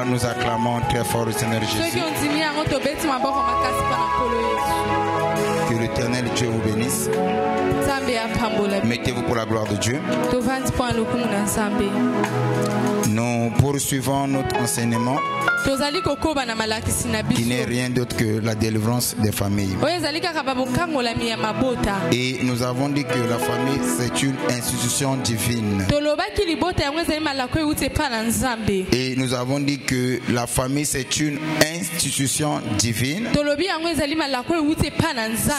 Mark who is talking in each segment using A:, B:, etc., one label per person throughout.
A: Nous acclamons très fort le Seigneur Jésus. Que l'Éternel Dieu vous bénisse. Mettez-vous pour la gloire de Dieu. Nous poursuivons notre enseignement qui n'est rien d'autre que la délivrance des familles. Et nous avons dit que la famille c'est une institution divine. Et nous avons dit que la famille c'est une institution divine.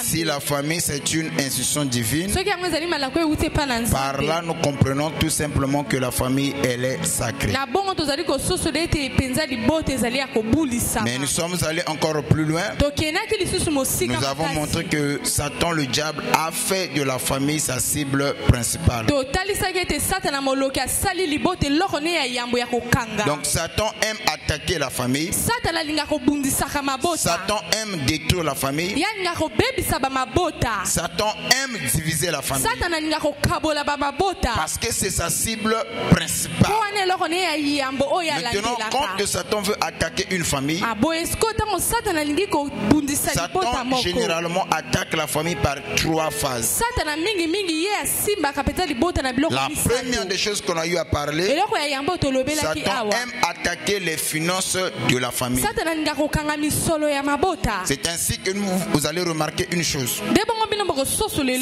A: Si la famille c'est une institution divine, par là nous comprenons tout simplement que la famille elle est sacrée. Mais nous sommes allés encore plus loin. Nous avons montré que Satan, le diable, a fait de la famille sa cible principale. Donc Satan aime attaquer la famille. Satan aime détruire la famille. Satan aime diviser la famille. Parce que c'est sa cible principale. Maintenant, quand Satan veut attaquer une famille, Satan généralement attaque la famille par 3 phases. La première des choses qu'on a eu à parler, Satan aime attaquer les finances de la famille. C'est ainsi que vous allez remarquer une chose.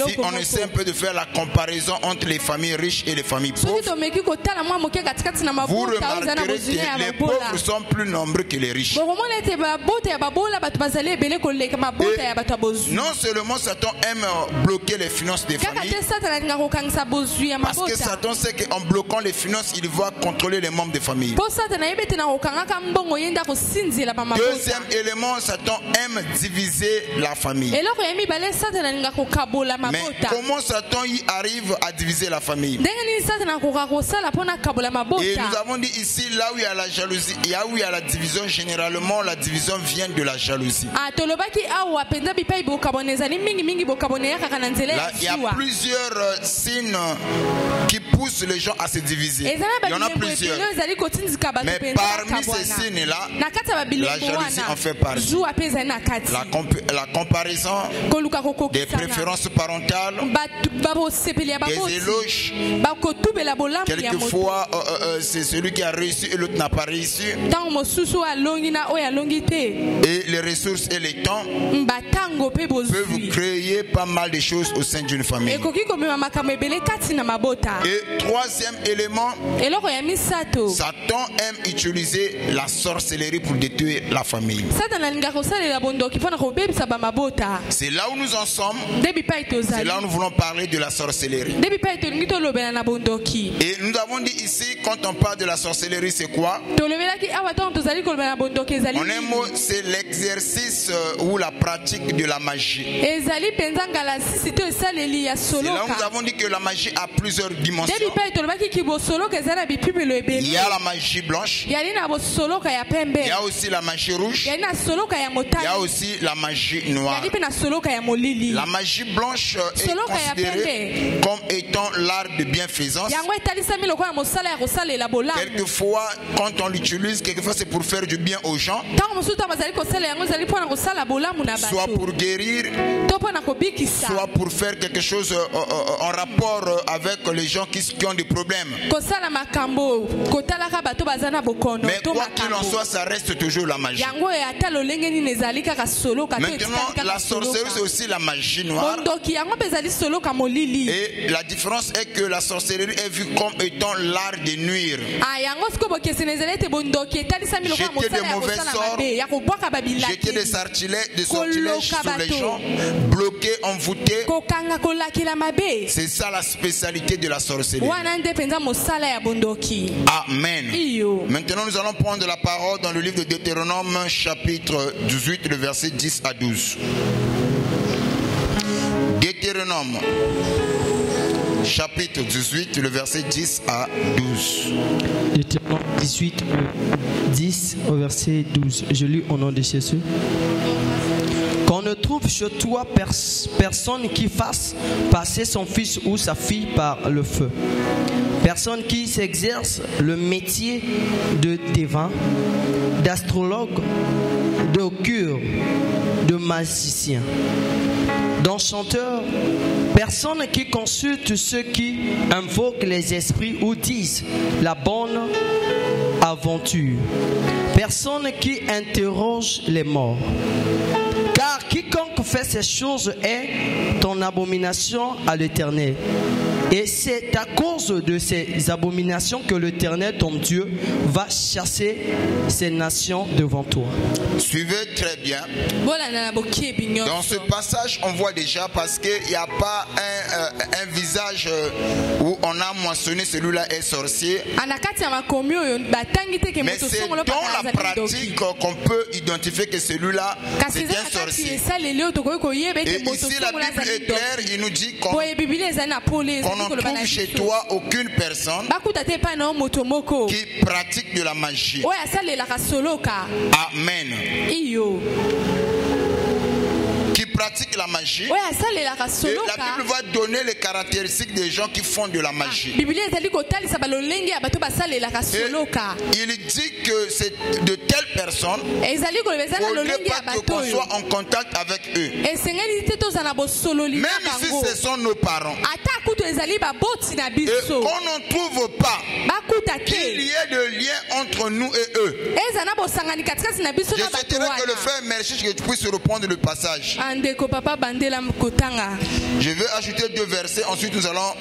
A: Si on essaie un peu de faire la comparaison entre les familles riches et les familles pauvres, vous remarquerez que les pauvres sont plus nombreux que les riches. Et non seulement Satan aime bloquer les finances des familles, parce que Satan sait qu'en bloquant les finances, il va contrôler les membres des familles. Deuxième élément, Satan aime diviser la famille. Mais comment Satan y arrive à diviser la famille? Et nous avons dit ici, là où il y a la jalousie, là où il y a la division, généralement la division vient de la jalousie. Là, il y a plusieurs signes qui poussent les gens à se diviser. Il y en a plusieurs. Mais parmi ces signes-là, la jalousie en fait partie. La comparaison, des préférences parentales, des éloges. Quelquefois, c'est celui qui a réussi et l'autre n'a pas réussi. Et les ressources et les temps peuvent créer pas mal de choses au sein d'une famille. Et troisième élément, Satan aime utiliser la sorcellerie pour détruire la famille. C'est là où nous en sommes. C'est là où nous voulons parler de la sorcellerie. Et nous avons dit ici, quand on parle de la sorcellerie, c'est quoi? En un mot, c'est l'exercice ou la pratique de la magie. C'est là où nous avons dit que la magie a plusieurs dimensions. Il y a la magie blanche, il y a aussi la magie rouge, il y a aussi la magie noire. La magie blanche est considérée comme étant l'art de bienfaisance. Quelquefois, quand on l'utilise, quelquefois c'est pour faire du bien aux gens, soit pour guérir, soit pour faire quelque chose en rapport avec les gens qui ont des problèmes. Mais quoi qu'il en soit, ça reste toujours la magie. Maintenant, la sorcellerie c'est aussi la magie noire. Et la différence est que la sorcellerie est vue comme étant l'art de nuire. Jeter des mauvais sorts, jeter des sortilèges sur les gens, bloquer, envoûter. C'est ça la spécialité de la sorcellerie. Amen. Maintenant nous allons prendre la parole dans le livre de Deutéronome chapitre 18, le verset 10 à 12. Deutéronome chapitre 18, le verset 10 à 12.
B: Deutéronome 18, 10 au verset 12. Je lis au nom de Jésus. Qu'on ne trouve chez toi personne qui fasse passer son fils ou sa fille par le feu. personnes qui s'exercent le métier de devin, d'astrologue, de cure, de magicien, d'enchanteur, personnes qui consultent ceux qui invoquent les esprits ou disent la bonne aventure, personnes qui interrogent les morts. Car quiconque fait ces choses est en abomination à l'Éternel. Et c'est à cause de ces abominations que l'Éternel, ton Dieu, va chasser ces nations devant toi.
A: Suivez très bien. Dans ce passage, on voit déjà, parce qu'il n'y a pas un visage où on a mentionné celui-là est sorcier. Mais c'est dans la pratique qu'on peut identifier que celui-là c'est un sorcier. Et ici la Bible est claire, il nous dit qu'on ne trouve chez toi aucune personne qui pratique de la magie. Amen. Qui pratique la magie. Et la Bible va donner les caractéristiques des gens qui font de la magie. Et il dit que c'est de telles personnes qu'on ne veut pas qu'on soit en contact avec eux. Même si ce sont nos parents. Et qu'on n'en trouve pas qu'il y ait de lien entre nous et eux. Je souhaiterais que le frère Merchiche que tu puisses reprendre le passage. Je vais ajouter 2 versets, ensuite nous allons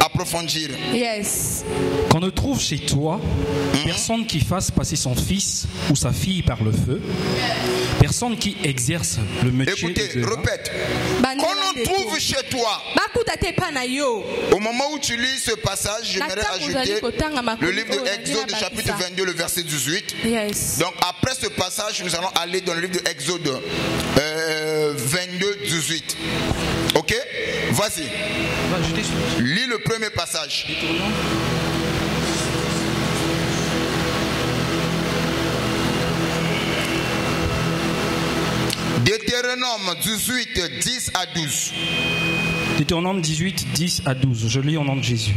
A: approfondir.
C: Yes. Qu'on ne trouve chez toi personne qui fasse passer son fils ou sa fille par le feu, personne qui exerce le métier.
A: Écoutez, répète. Qu'on en trouve chez toi. Au moment où tu lis ce passage, j'aimerais ajouter le livre de Exode, chapitre 22, le verset 18. Yes. Donc après ce passage, nous allons aller dans le livre de Exode 22, 18. Ok? Vas-y. Lis le premier passage. Deutéronome 18, 10 à 12.
C: Deutéronome 18, 10 à 12. Je lis au nom de Jésus.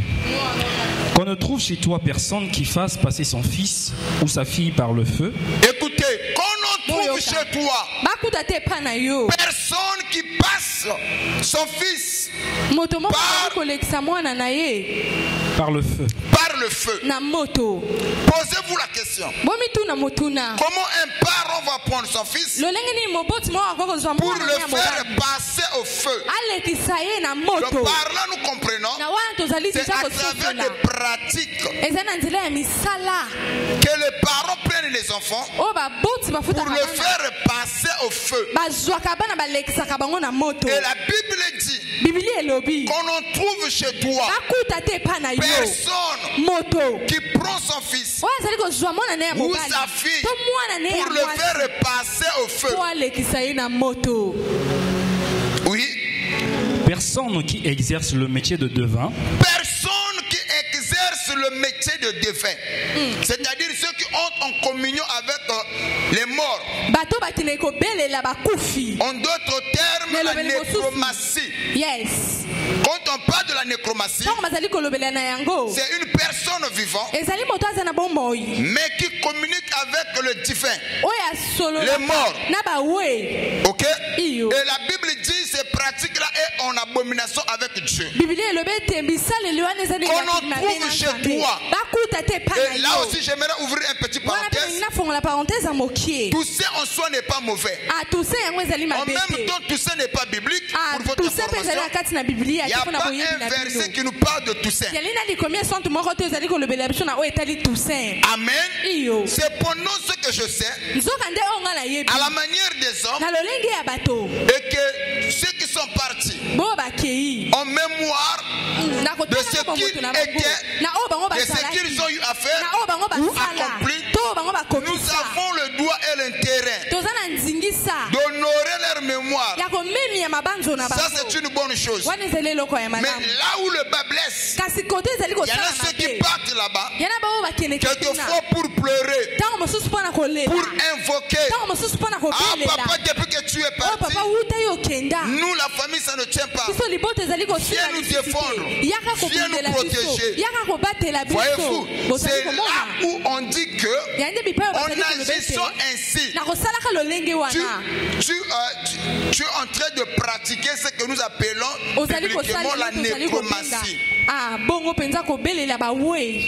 C: Qu'on ne trouve chez toi personne qui fasse passer son fils ou sa fille par le feu.
A: Écoutez, qu'on en trouve chez toi personne qui passe son fils
C: par le feu.
A: Par le feu. Posez-vous la question. Comment un parent va prendre son fils pour le faire passer au feu? Donc par là nous comprenons c'est à travers des pratiques que les parents prennent les enfants pour le faire passer au feu. Et la Bible dit qu'on en trouve chez toi personne qui prend son fils ou sa fille pour le faire passer au feu. Oui.
C: Personne qui exerce le métier de devin.
A: Personne qui exerce le métier de devin. C'est-à-dire ceux qui entrent en communion avec les morts. En d'autres termes, la nécromancie. Yes. Quand on parle de la nécromancie, c'est une personne vivante mais qui communique avec le défunt, les morts. Ok? Et la Bible dit ces pratiques-là est en abomination avec Dieu. Qu'on en trouve chez toi. Et là aussi j'aimerais ouvrir un petit parenthèse. Toussaint en soi n'est pas mauvais. En même temps Toussaint n'est pas biblique. Pour votre information, il n'y a pas un verset qui nous parle de Toussaint. Amen. Cependant ce que je sais, à la manière des hommes, et que ceux qui sont partis en mémoire de ce qu'ils étaient, de ce qu'ils ont eu à faire ou accompli, nous avons le droit et l'intérêt d'honorer leur mémoire. Ça c'est une bonne chose. Mais là où le bas blesse, il y en a ceux qui partent là-bas quelquefois pour pleurer invoquer. Ah papa, depuis que tu es parti, nous la famille ça ne tient pas. Viens nous défendre, viens nous protéger. Voyez-vous, c'est là où on dit que en agissant ainsi, tu es en train de pratiquer ce que nous appelons publiquement la nécromancie.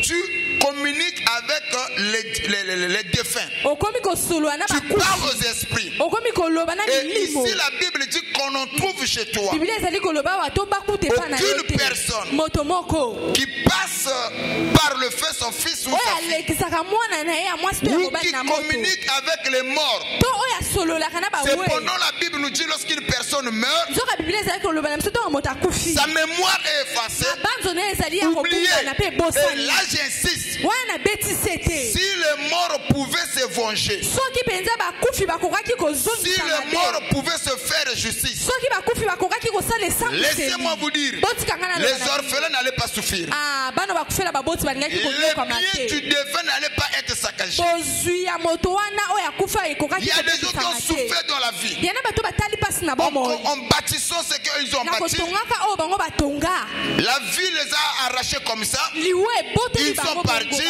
A: Tu communiques avec les défunts. Tu parles aux esprits. Et ici la Bible dit qu'on en trouve chez toi aucune personne qui passe par le feu son fils ou sa fille, ou qui communique avec les morts. Cependant la Bible nous dit lorsqu'une personne meurt, sa mémoire est effacée, oubliée. Et là j'insiste, si les morts pouvaient se venger, si les morts pouvaient se faire justice, laissez-moi vous dire, les orphelins n'allaient pas souffrir, les biens du défunt n'allaient pas être saccagés. Il y a des gens qui ont souffert dans la vie en bâtissant ce qu'ils ont bâti. La vie les a arrachés comme ça. Ils sont partis.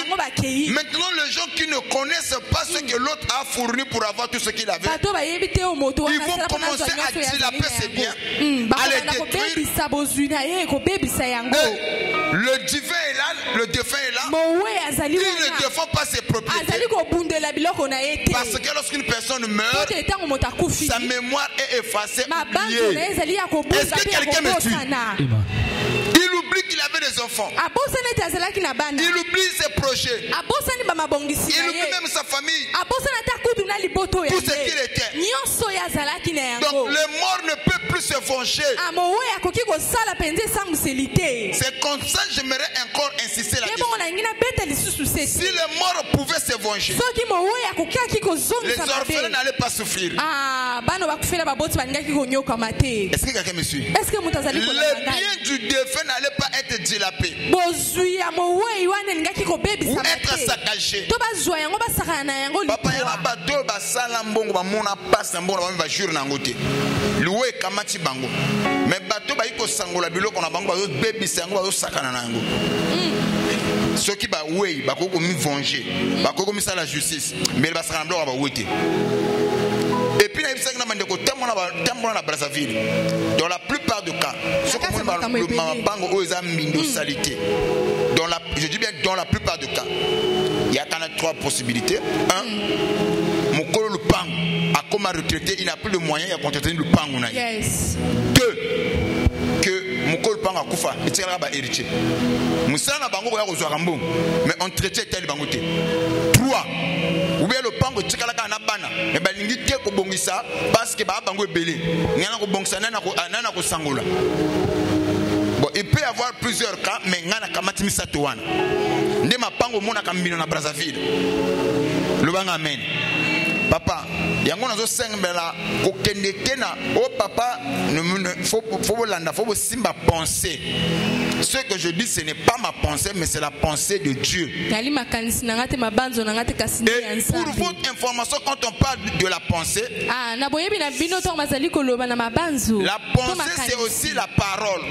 A: Maintenant les gens qui ne connaissent pas ce que l'autre a fourni pour avoir tout ce qu'il avait, ils vont commencer à dilaper ses biens, à les détruire. Le divin est là, le défunt est là. Il ne défend pas ses propriétés. Parce que lorsqu'une personne meurt, sa mémoire est effacée, oubliée. Est-ce que quelqu'un me suit? Il oublie qu'il avait des enfants. Il oublie ses projets. Il oublie même sa famille. Tout ce qu'il était. Donc le mort ne peut plus se venger. C'est comme ça que j'aimerais encore insister là-dessus. Si le mort pouvait se venger, les orphelins n'allaient pas souffrir. Est-ce que quelqu'un me suit? Le bien du défunt n'allait pas être dilapé ou être saccagé. Papa ya bato basala mbongo bamona pasa mbongo ba jour na ngote loué kamati bango mais bato ba iko sangola biloko na bango bazo bebisa yango bazo sakana na yango. Ceux qui ba oui ba koko mi venger ba koko mi sala justice mais ba sakana mbongo ba wete. Et puis, dans Brazzaville, dans la plupart des cas, je dis bien dans la plupart des cas, il y a quand même trois possibilités. Un, mon colo le pang a comme retraité, il n'a plus de moyens à contenter le pang. Deux, que mon colo le pang a koufa, il tient là-bas héritier. Moussana bango ya kozwakambo, mais on traitait tel bangote. Trois, ou bien le pango tchikalaka na bana, mais balingi te ko bongisa parce que ba bango ebele. Ngana ko bongisa nana ko sangola. Bon, il peut y avoir plusieurs cas, mais ngana kamati misato wana. Ndema pango mona kambino na Brazzaville. Le banga amen. Papa, yango nazo sengela ko kende tena. Oh papa, faut landa, faut simba penser. Ce que je dis, ce n'est pas ma pensée, mais c'est la pensée de Dieu. Et pour votre information, quand on parle de la pensée, la pensée, c'est aussi la parole.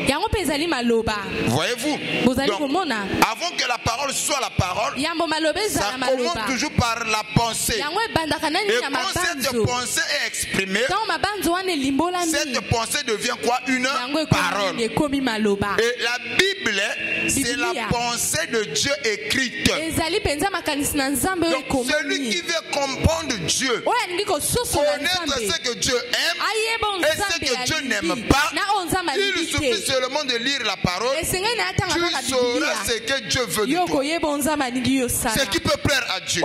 A: Voyez-vous? Donc, avant que la parole soit la parole, ça commence toujours par la pensée. Et quand cette pensée est exprimée, cette pensée devient quoi? Une parole. Et la Bible, c'est la pensée de Dieu écrite. Donc celui qui veut comprendre Dieu, connaître ce que Dieu aime et ce que Dieu n'aime pas, il suffit seulement de lire la parole. Tu sauras ce que Dieu veut de toi, ce qui peut plaire à Dieu.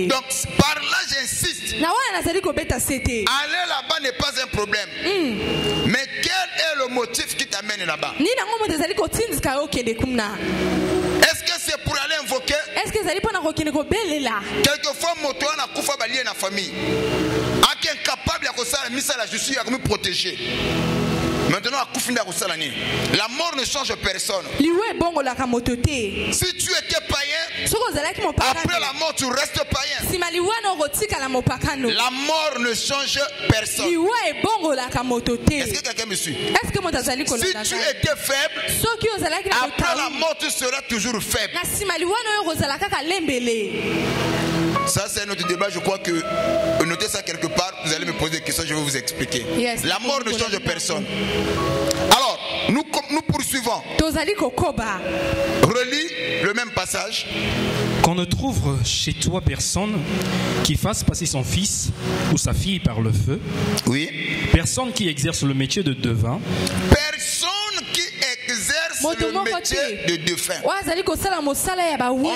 A: Donc par là j'insiste, aller là-bas n'est pas un problème. Mais quel est le motif qui t'amène là-bas? Est-ce que c'est pour aller invoquer? Quelquefois, moto na kufa balié na famille. Qui est incapable de faire la justice, de me protéger. Maintenant, la mort ne change personne. Si tu étais païen, après la mort tu restes païen. La mort ne change personne. Est-ce que quelqu'un me suit? Si tu étais faible, après la mort tu seras toujours faible. Ça c'est notre débat, je crois que notez ça quelque part, vous allez me poser des questions, je vais vous expliquer.
D: Yes,
A: la mort ne change personne. Alors, nous poursuivons. Relis le même passage.
C: Qu'on ne trouve chez toi personne qui fasse passer son fils ou sa fille par le feu.
A: Oui.
C: Personne qui exerce le métier de devin.
A: Personne qui exerce le métier de devin. En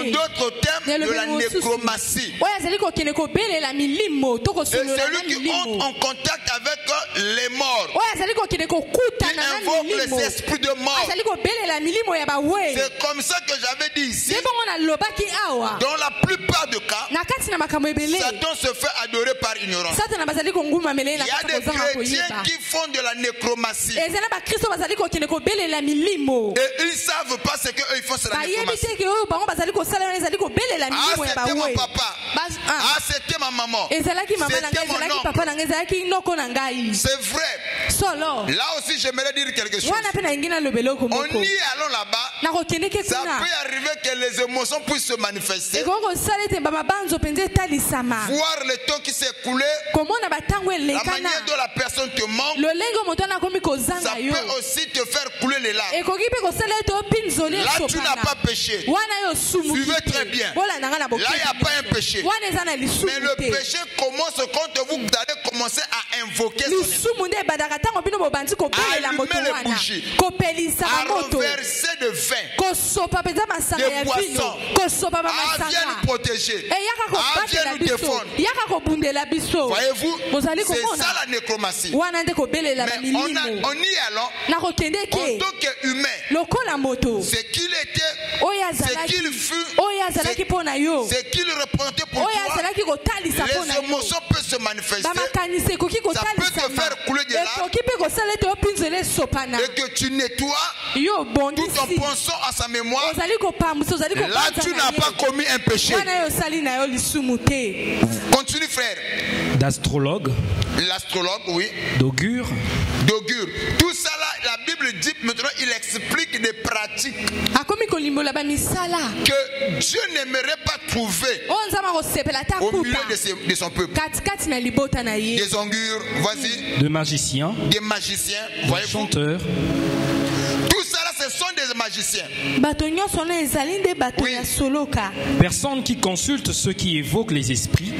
A: d'autres termes, de la nécromancie. C'est celui qui entre en contact avec les morts. Qui invoque les esprits de mort. C'est comme ça que j'avais dit ici. Dans la plupart des cas, Satan se fait adorer par ignorance. Il y a des chrétiens qui font de la nécromancie. Et ils savent pas ce qu'eux ils font, c'est la nécromancie. Ah, c'était mon papa. Ah, c'était ma maman. C'était mon oncle. C'est vrai. Là aussi, j'aimerais dire quelque chose. On y allons là-bas. Ça peut arriver que les émotions puissent se manifester. Voir le temps qui s'est écoulé, la manière dont la personne te manque, ça peut aussi te faire couler les larmes. Là, tu n'as pas péché. Suivez très bien. Là, il n'y a pas un péché. Mais le péché commence quand vous allez commencer à invoquer son esprit, à allumer les bougies, à renverser de vin, de boissons, à viens nous protéger, à viens nous défendre. Voyez-vous, c'est ça la nécromancie. Mais on y allant, en tant qu'humain, ce qu'il était, ce qu'il fut, ce qu'il représentait pour toi, les émotions peuvent se manifester. Ça peut te faire couler des larmes et que tu nettoies tout en pensant à sa mémoire. Là, tu n'as pas commis un péché. Continue, frère.
C: D'astrologue.
A: L'astrologue, oui.
C: D'augure.
A: D'augure. Tout ça là, la Bible dit maintenant, il explique des pratiques que Dieu n'aimerait pas trouver au milieu de son peuple. Des augures, voici.
C: De magiciens.
A: Des magiciens,
C: des chanteurs.
A: Tout ça là, ce sont des magiciens.
C: Oui. Personnes qui consultent ceux qui évoquent les esprits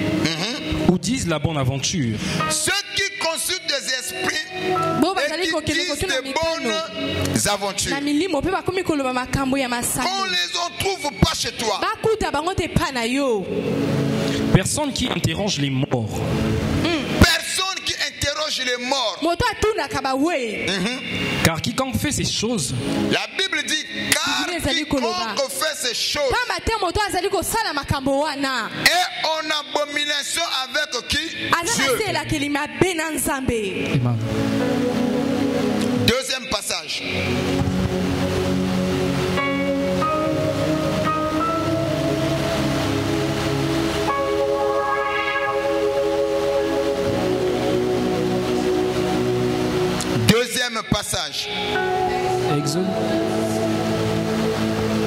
C: ou disent la bonne aventure.
A: Ceux qui consultent des esprits et qui disent des bonnes aventures. On les trouve pas chez toi.
C: Personne qui interroge les morts.
A: Personne qui interroge les morts.
C: Car quiconque fait ces choses,
A: la Bible dit, car quiconque fait ces choses est en abomination avec qui? Dieu. Deuxième passage. Deuxième passage.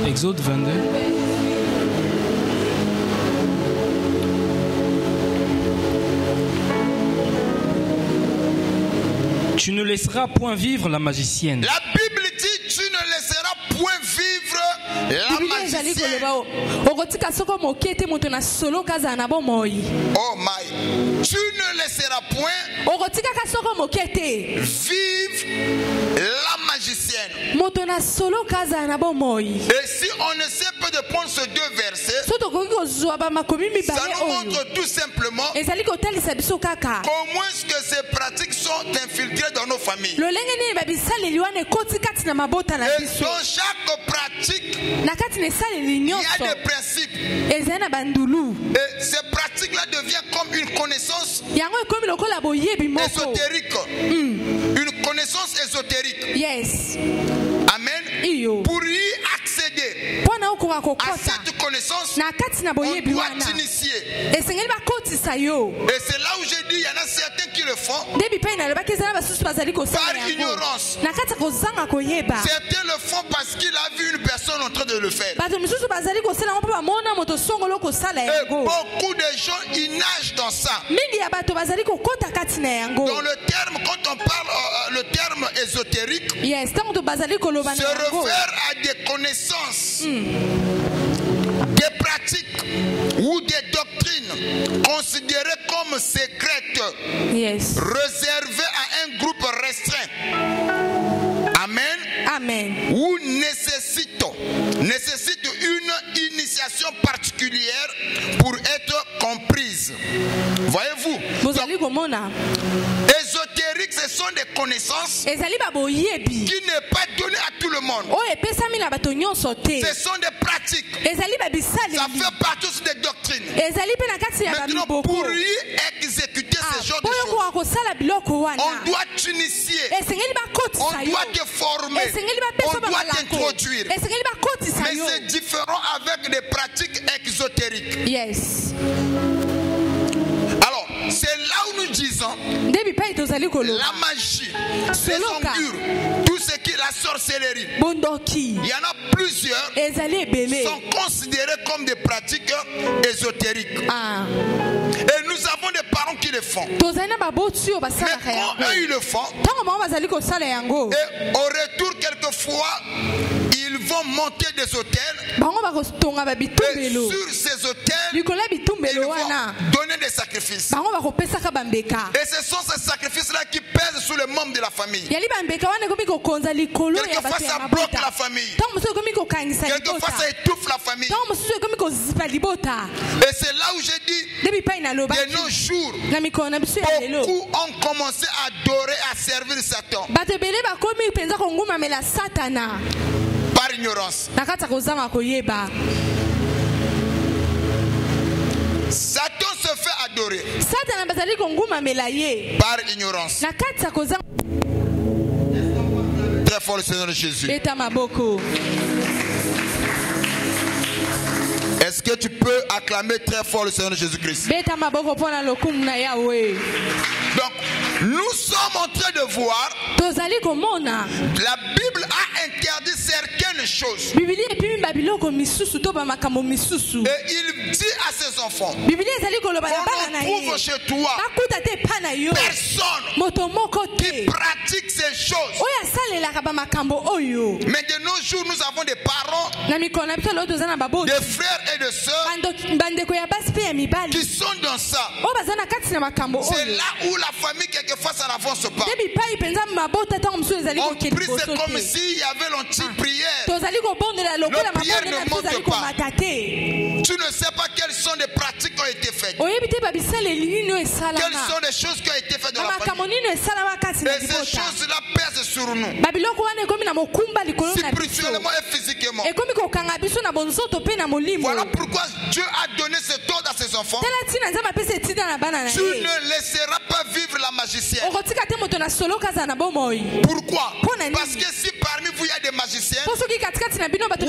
C: Exode 22. Tu ne laisseras point vivre la magicienne.
A: La Bible dit tu ne laisseras point vivre la magicienne. Oh my. Tu ne laisseras point vivre la magicienne. Et si on ne sait pas de prendre ces deux versets, ça nous montre tout simplement comment est-ce que ces pratiques sont infiltrées dans nos familles. Et dans chaque pratique, il y a des principes. Et ces pratiques-là deviennent comme une connaissance ésotérique. Une connaissance connaissances ésotériques.
B: Yes.
A: Amen.
B: Iyo.
A: Pour y accéder à cette connaissance, on doit t'initier. Et c'est là où j'ai dit, il y en a certains qui le font par ignorance. Certains le font parce qu'il a vu une personne en train de le faire. Et beaucoup de gens, ils nagent dans ça. Dans le terme, quand on parle le terme ésotérique, se réfère à des connaissances, des pratiques ou des doctrines considérées comme secrètes, réservées à un groupe restreint. Amen.
B: Amen.
A: Ou nécessite une initiation particulière pour être comprise. Voyez-vous? Ésotérique, ce sont des connaissances qui n'est pas donné à tout le monde. Ce sont des pratiques. Ça fait partie des doctrines. Maintenant, pour y exécuter ce genre de choses, on doit t'initier, on doit te former, on doit t'introduire. Mais c'est différent avec des pratiques exotériques.
B: Yes.
A: Alors, c'est là où nous disons la magie, les ongures, tout ce qui est la sorcellerie. Il y en a plusieurs qui sont considérés comme des pratiques ésotériques. Et nous avons des parents qui le font. Mais quand eux ils le font, et au retour quelquefois, ils vont monter des hôtels. Et sur ces hôtels, ils vont donner des sacrifices. Et ce sont ces sacrifices-là qui pèsent sur le membre de la famille. Quelquefois ça bloque la famille. Quelquefois ça étouffe la famille. Et c'est là où j'ai dit, de nos jours, beaucoup ont commencé à adorer, à servir Satan. Par ignorance. Satan se fait adorer par ignorance. Très fort le Seigneur de Jésus. Est-ce que tu peux acclamer très fort le Seigneur de Jésus-Christ? Donc, nous sommes en train de voir, la Bible a interdit certaines choses. Et il dit à ses enfants, on ne trouve chez toi personne qui pratique ces choses. Mais de nos jours, nous avons des parents, des frères et de sœurs qui sont dans ça. C'est là où la famille quelquefois ça n'avance pas. On prie, c'est comme s'il y avait l'anti-prière. La prière ne monte pas. Tu ne sais pas quelles sont les pratiques qui ont été faites. Quelles sont les choses qui ont été faites dans la famille. Et ces choses-là pèsent sur nous, spirituellement et physiquement. Voilà pourquoi Dieu a donné cet ordre à ses enfants. Tu ne laisseras pas vivre la magicienne. Pourquoi? Parce que si parmi vous il y a des magiciens ou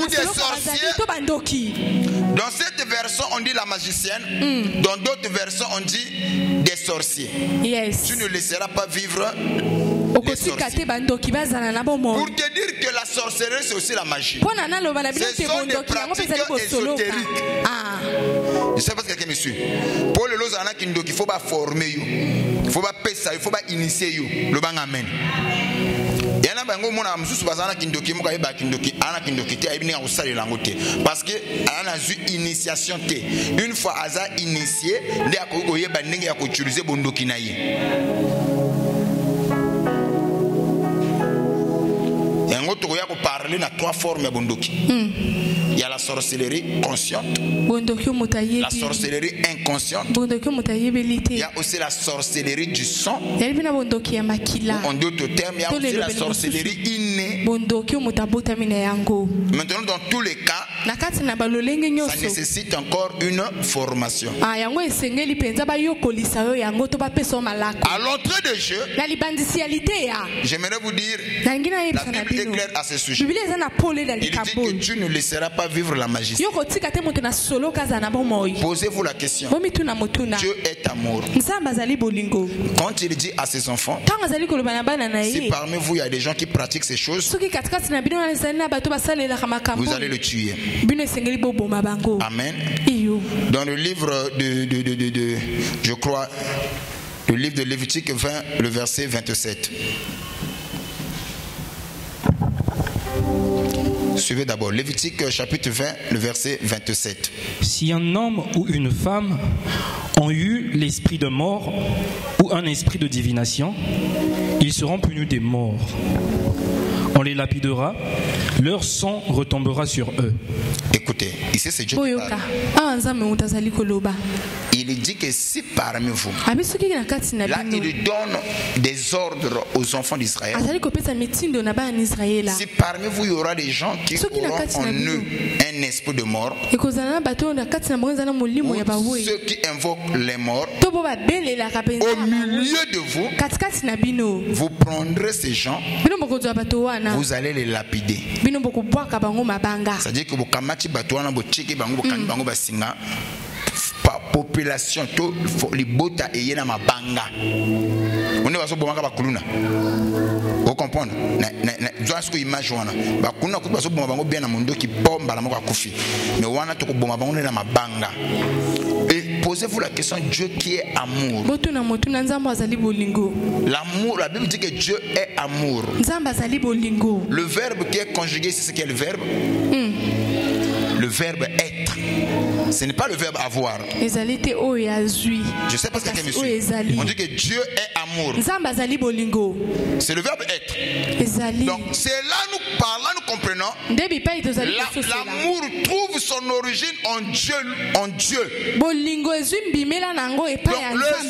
A: des sorciers, dans cette version on dit la magicienne, dans d'autres versions on dit des sorciers. Tu ne laisseras pas vivre les sorciers. Pour te dire que la sorcellerie c'est aussi la magie. Ce sont des pratiques ésotériques. Je ne sais pas si quelqu'un me suit. Pour le lozana kindo, il faut pas former, il faut pas pester, il faut pas initier. Le bang amen. Yana bango mona msusu bazana kindoki muka yeba kindoki ana kindoki te ayibini usali langote parce que ana zu initiation te. Une fois aza initié, ndi akoko yeba ndenge ya ko utiliser bondoki na ye. Yango to ya ko parler na trois formes ya bondoki. Il y a la sorcellerie consciente, la sorcellerie inconsciente, il y a aussi la sorcellerie du sang. En d'autres termes, il y a aussi la sorcellerie innée. Maintenant, dans tous les cas, ça nécessite encore une formation. À l'entrée de jeu, j'aimerais vous dire, la Bible est claire à ce sujet. Il dit que Dieu ne laissera pas vivre la majesté. Posez-vous la question. Dieu est amour. Quand il dit à ses enfants, si parmi vous il y a des gens qui pratiquent ces choses, vous allez le tuer. Amen. Dans le livre de je crois, le livre de Lévitique 20, le verset 27. Suivez d'abord Lévitique chapitre 20, le verset 27.
C: Si un homme ou une femme ont eu l'esprit de mort ou un esprit de divination, ils seront punis des morts. On les lapidera, leur sang retombera sur eux.
A: Écoutez, ici c'est Dieu qui parle. Il dit que si parmi vous, là il donne des ordres aux enfants d'Israël. Si parmi vous il y aura des gens qui auront en eux un esprit de mort, ou ceux qui invoquent les morts, au milieu de vous, vous prendrez ces gens, vous allez les lapider. C'est-à-dire que vous kamati batouana bo tcheki bango bo kani bango basinga population to libota eye na mabanga. On est baso bomaka bakuluna. Vous comprenez? Na ce que image wana. Bakuluna ko baso bomaka bango bien na mundo ki bomba la moko akufi. Mais wana to ko bomaka bango na mabanga. Et posez-vous la question, Dieu qui est amour. L'amour, la Bible dit que Dieu est amour. Le verbe qui est conjugué ici, c'est quel verbe? Le verbe être. Ce n'est pas le verbe avoir. Je sais pas ce que quelqu'un me suit. On dit que Dieu est amour. C'est le verbe être. Donc c'est là nous parlons, nous comprenons. L'amour trouve son origine en Dieu. Donc le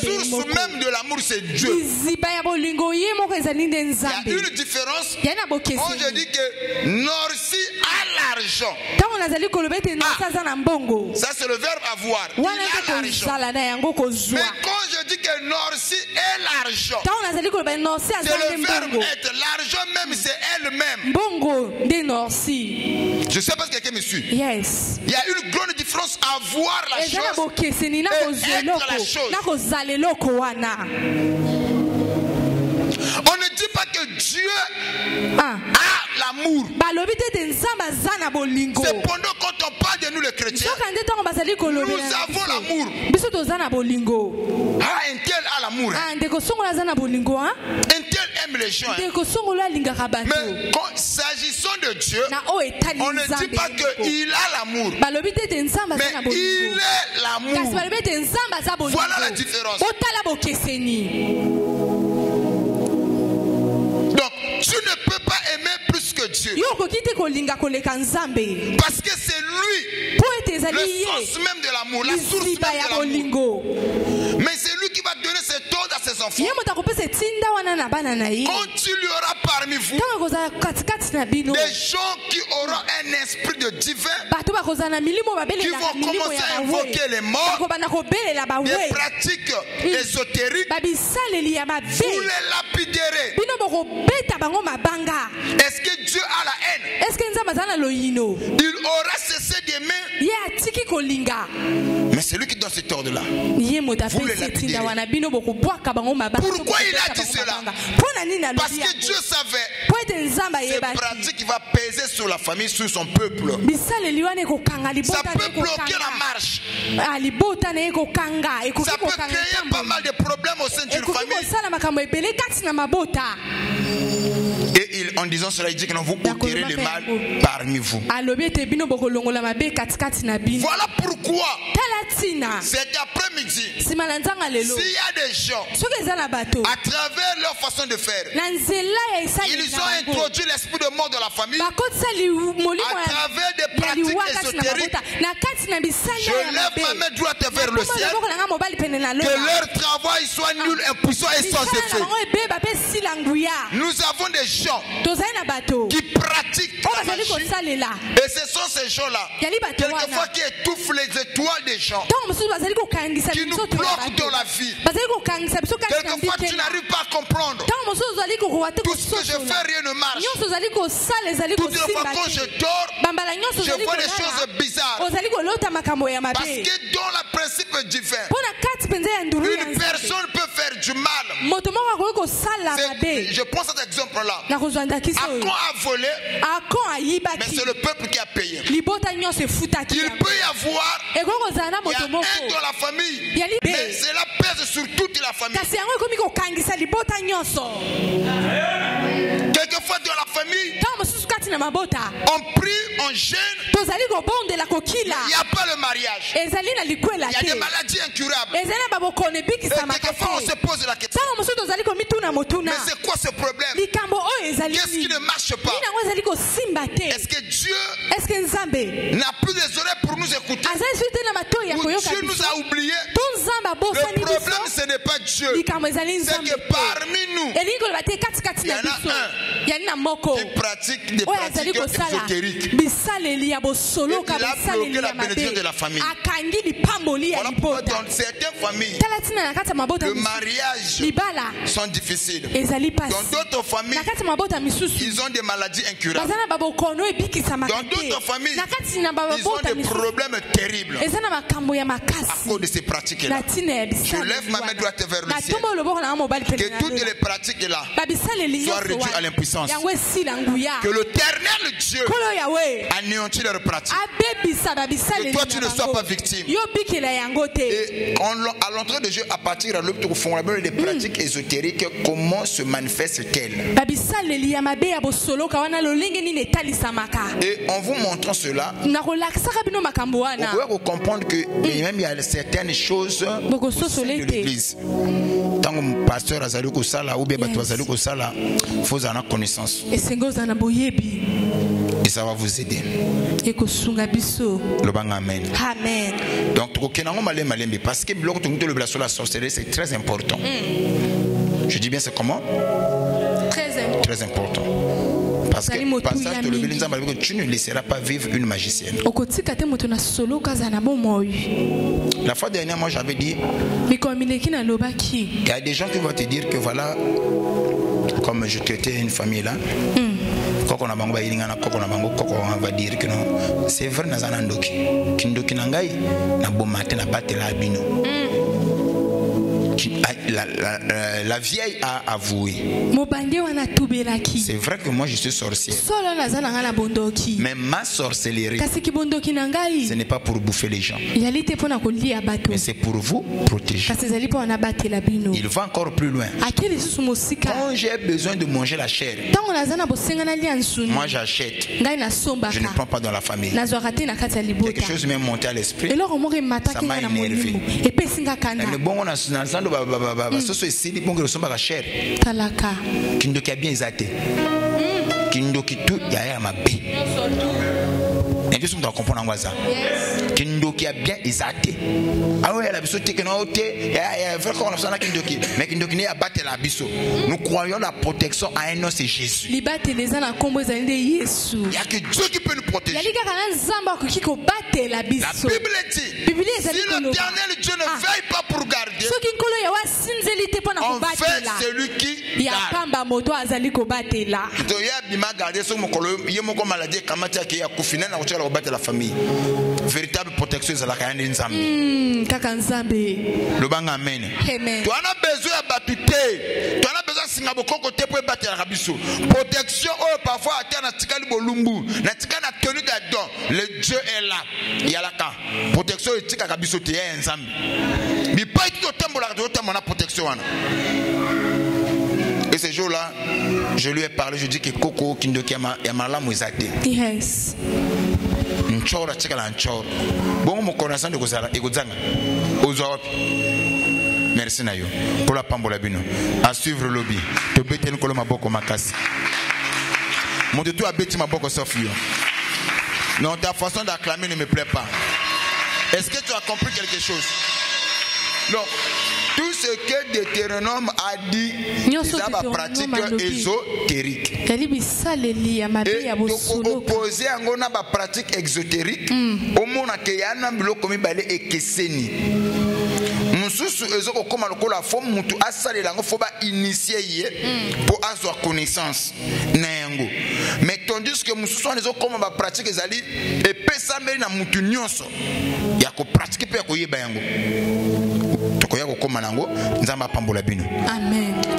A: source même de l'amour c'est Dieu. Il y a une différence. Quand je dis que Norsi a l'argent. Ça c'est le verbe avoir. Il a l'argent. Mais quand je dis que Norsi est l'argent, c'est le verbe être. L'argent même c'est elle-même. Je sais pas si quelqu'un me suit. Yes. Il y a une grande différence à voir la chose et être la chose. On ne dit pas que Dieu a l'amour. C'est pendant quand on parle de nous les chrétiens, nous avons l'amour. Ah, un tel a l'amour. Un tel aime les gens. Mais s'agissant de Dieu, on ne dit pas qu'il a l'amour. Mais il est l'amour. Voilà la différence. Donc, tu ne peux pas aimer plus que Dieu. Parce que c'est lui, le sens même de l'amour, la source même de l'amour. Mais c'est lui qui va donner cet ordre à ses enfants. Quand il y aura parmi vous des gens qui auront un esprit de divin, qui vont commencer à invoquer les morts, des pratiques ésotériques, vous les lapiderez. Est-ce que Dieu a la haine? Il aura cessé d'aimer. Mais c'est lui qui donne cet ordre-là. Vous les lapiderez. Pourquoi il a dit cela? Parce que Dieu savait ces pratiques qui va peser sur la famille, sur son peuple. Ça peut bloquer la marche. Ça peut créer pas mal de problèmes au sein d'une famille. Et en disant cela, il dit que vous ôterez le mal parmi vous. Voilà pourquoi cet après-midi, s'il y a des gens, à travers leur façon de faire, ils ont introduit l'esprit de mort dans la famille, à travers des pratiques ésotériques, je lève ma main droite vers le ciel, que leur travail soit nul, impuissant et sans effet. Nous avons des gens qui pratiquent la magie. Et ce sont ces gens-là, quelquefois, qui étouffent les étoiles des gens, qui nous bloquent dans la vie. Quelquefois, tu n'arrives pas à comprendre. Tout ce que je fais, rien ne marche. Toutes les fois quand je dors, je vois des choses bizarres. Parce que dans le principe divin, une personne peut faire du mal. Je prends cet exemple-là. Akon a volé, mais c'est le peuple qui a payé. Il peut y avoir un dans la famille, mais cela pèse sur toute la famille. Quelquefois dans la famille, on prie, on gêne, il n'y a pas le mariage. Il y a des maladies incurables. Et quelquefois on se pose la question, mais c'est quoi ce problème? Qu'est-ce qui ne marche pas? Est-ce que Dieu n'a plus des oreilles pour nous écouter? Ou Dieu nous a oubliés? Le problème, ce n'est pas Dieu, c'est que parmi nous, il y en a un qui pratique des pratiques ésotériques et qui a bloqué la bénédiction de la famille. Voilà pourquoi dans certaines familles, le mariage sont difficiles. Dans d'autres familles, ils ont des maladies incurables. Dans d'autres familles, ils ont des problèmes terribles à cause de ces pratiques-là. Je lève ma main droite vers le ciel. Que toutes les pratiques-là soient réduites à l'impuissance. Que l'Éternel Dieu anéantit leurs pratiques. Que toi tu ne sois pas victime. Et à l'entrée de Dieu, à partir de l'autre fondament des pratiques ésotériques, comment se manifestent-elles? Et en vous montrant cela, vous pouvez comprendre que même il y a certaines choses au sein de l'église. Tant que pasteur Azali Kosala ou bien Azali Kosala, il faut en avoir connaissance. Et ça va vous aider. Le bang amen.
D: Amen.
A: Donc, parce que la sorcellerie, c'est très important. Je dis bien, c'est comment? Très important. Parce que passage de l'Église, tu ne laisseras pas vivre une magicienne. La fois dernière, moi j'avais dit, il y a des gens qui vont te dire que voilà, comme je traitais une famille là, on va dire que non, c'est vrai, kindoki nangai na bomate na batela abino. La vieille a avoué. C'est vrai que moi je suis sorcière. Mais ma sorcellerie, ce n'est pas pour bouffer les gens, mais c'est pour vous protéger. Il va encore plus loin. Quand j'ai besoin de manger la chair, moi j'achète. Je ne prends pas dans la famille. Quelque chose m'est monté à l'esprit. Ça m'a énervé. Mais bon, on a Kindoki a bien exalté. Kindoki tout y a ma bé. Et tout le monde doit comprendre en ça. Kindoki a bien exalté. Ah oui, la biso que non ôté. Il vrai qu'on a besoin de Kindoki. Mais Kindoki n'est pas battre la biso. Nous croyons la protection à un nom, c'est Jésus. Il n'y a que Dieu qui peut nous protéger. La Bible dit, si l'Éternel Dieu ne veille pas pour garder, on fait celui qui garde. La famille. Véritable protection, c'est la carrière d'Inzambi. Le bang amen. Tu en as besoin de battre. Tu en as besoin de Singapore côté pour battre la rabisso. Protection, oh, parfois, tu as un tikali bolumbu. Tu as un tenue d'adon. Le Dieu est là. Il y a la cas. Protection, il tika rabisso, tu es Nzambi. Mais pas tout le temps, on a protection. Et ce jour-là, je lui ai parlé, je dis que Koko Kindoki Yamala Mouizate.
D: Yes.
A: Nchora chekala nchora. Bon mo connaissant de kozala ekozanga. Ozopi. Merci Nayo. Pour la pambola bino. À suivre le lobby. To bete nkolo maboko makasi. Mon de toi a beti maboko sauf yo. Non, ta façon d'acclamer ne me plaît pas. Est-ce que tu as compris quelque chose? Donc, tout ce que Deutéronome a dit, c'est la pratique ésotérique. Et opposé à une pratique exotérique, au monde qui y a un bloc comme il est keseni. Mususu ezoko koma lokola fo mutu asale lango fo ba initier pour avoir connaissance na yango. Mais tandis que mususu ezoko koma ba pratique ezali et pesa mbeli na mutu nyonso ya ko pratique pe ya ko yeba yango. To ko ya ko koma nango nzamba pambola bino. Amen.